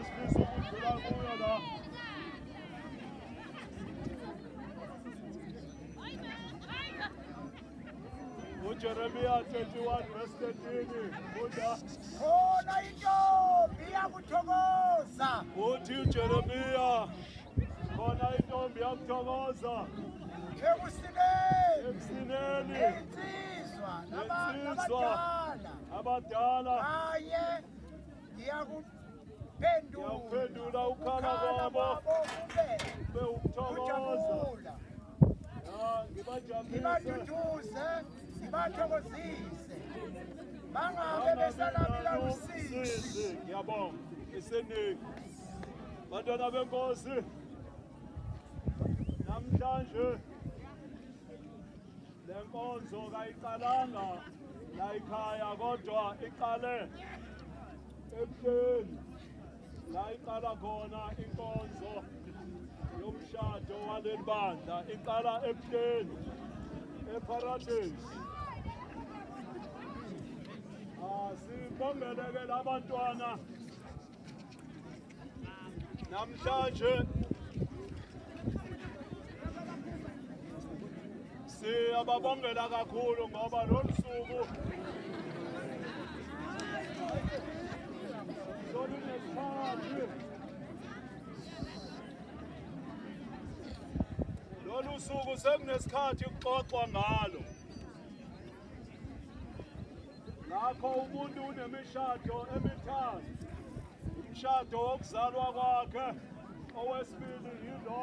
esifisa ukudlula kuyo la. uJeremiya 31 verse 13 funda. Khona intombi iyakuthokoza. Uthi uJeremiya khona intombi yakuthokoza Ekusineni. Insizwa nabadala. abadala Haye yakuphendula ukhala kwabo ube ukuthokoza. Ngibaduduze, ngibathokozise. Bangabe besalamila usizi. Ngiyabonga eseningi bantwana benkosi namhlanje le nkonzo kayiqalanga la ekhaya kodwa iqale ebuhleni la iqala khona inkonzo yomshado waleli bandla iqala ebuhleni eparadise. Sibongeleke labantwana namhlanje siyababongela kakhulu ngoba lolu suku lolu suku sekunesikhathi kuxoxwa ngalo. Ngakho umuntu unemishado emithathu. Umshado wokuzalwa kwakhe, owesibili yilo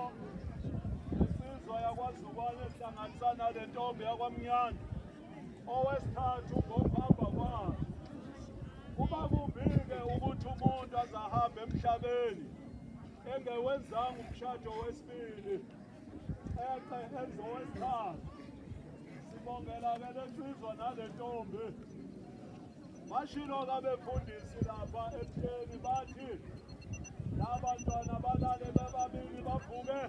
insizwa yakwaZukwane ehlanganisa nale ntombi yakwamnyana. Owesithathu ngokuhamba kwakhe. Kuba kumbi-ke ukuthi umuntu azahambe emhlabeni engewenzanga umshado wesibili enze owesithathu. Sibongela-ke le nsizwa nale ntombi. Bashilo-ke abefundisi lapha ebuhleni bathi labantwana balale bebabili bavuke.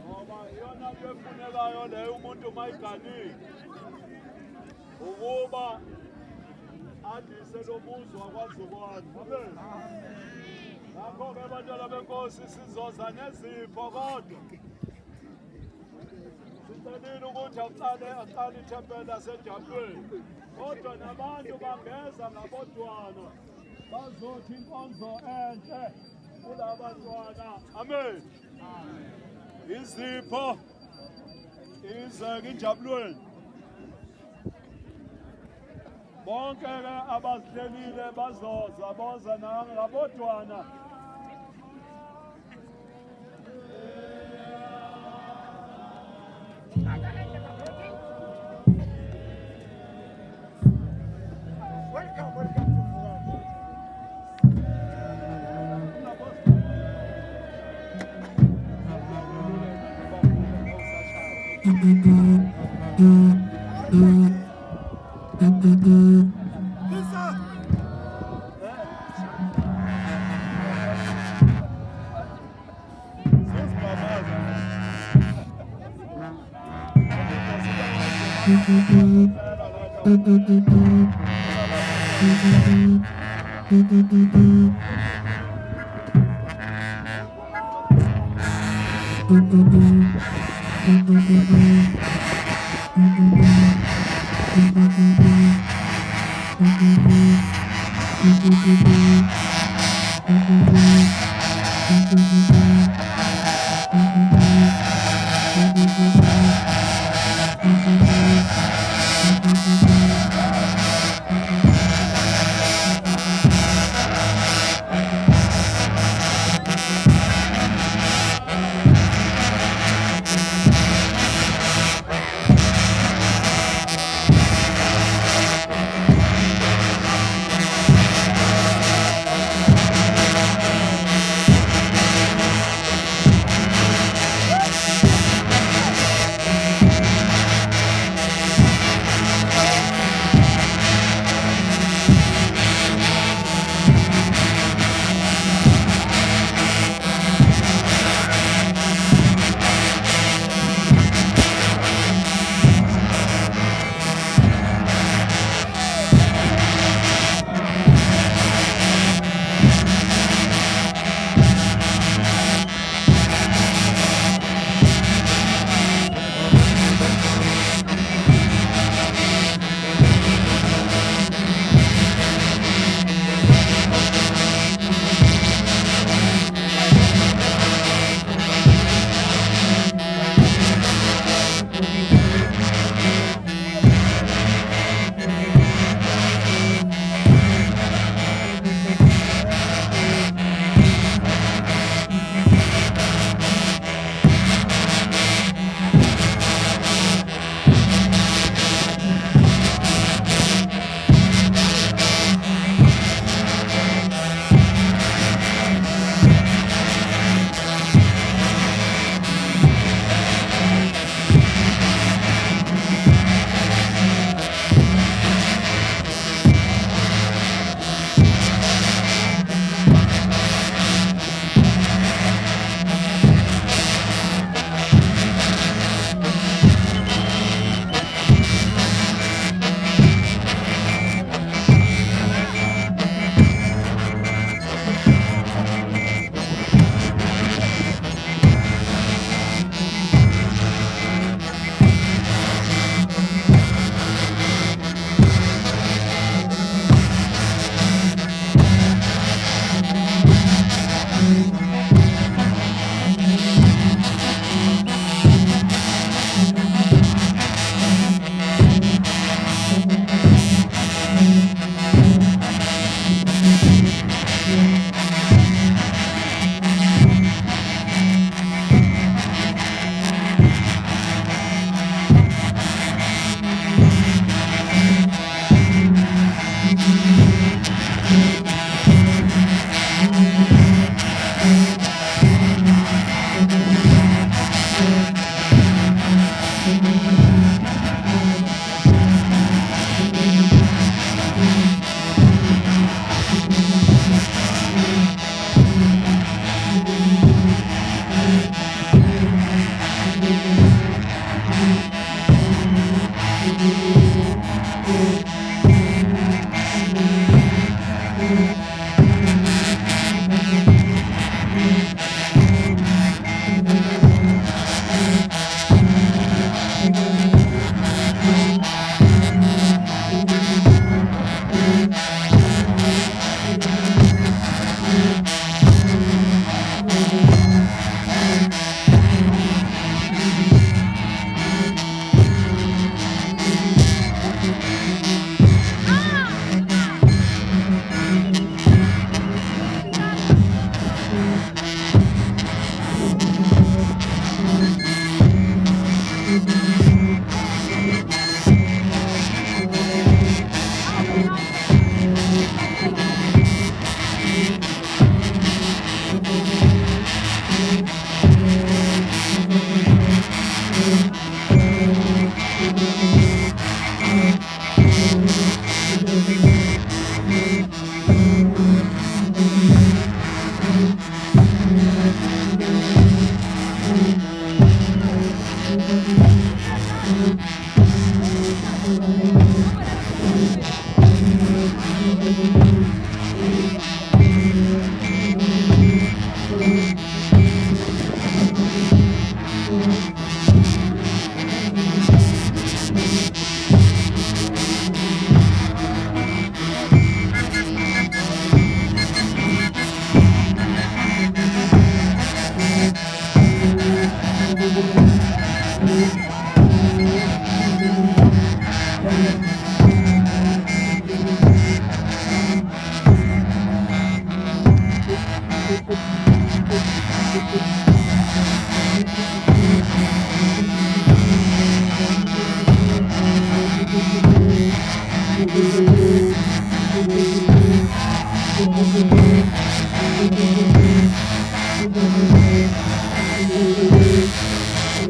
Ngoba iyona nto efunekayo leyo umuntu mayiganile ukuba andise lo muzi wakwaZukwane. Amen. Ngakho-ke abantwana benkosi sizoza nezipho kodwa sicelile ukuthi aqale ithempeli laseJabuleni kodwa nabantu bangeza ngabodwana bazothi inkonzo enhle kulabantwana. Amen. Izipho izeke eJabuleni bonke-ke abazihlelile bazoza boza ngabodwana. Welcome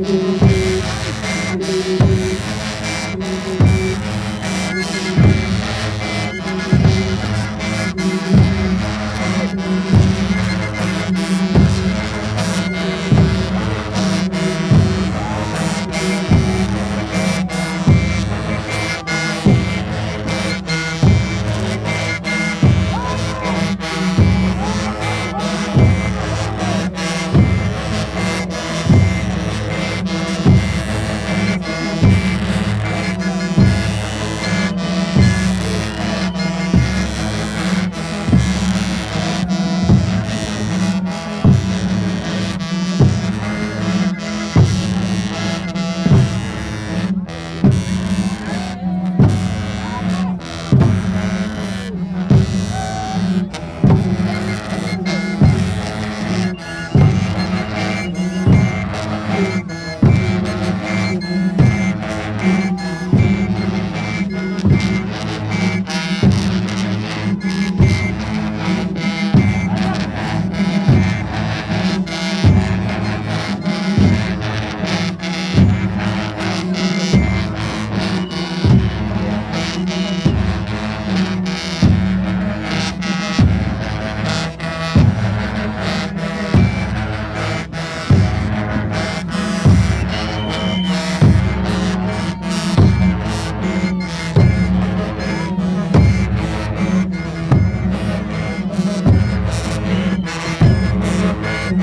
Thank you.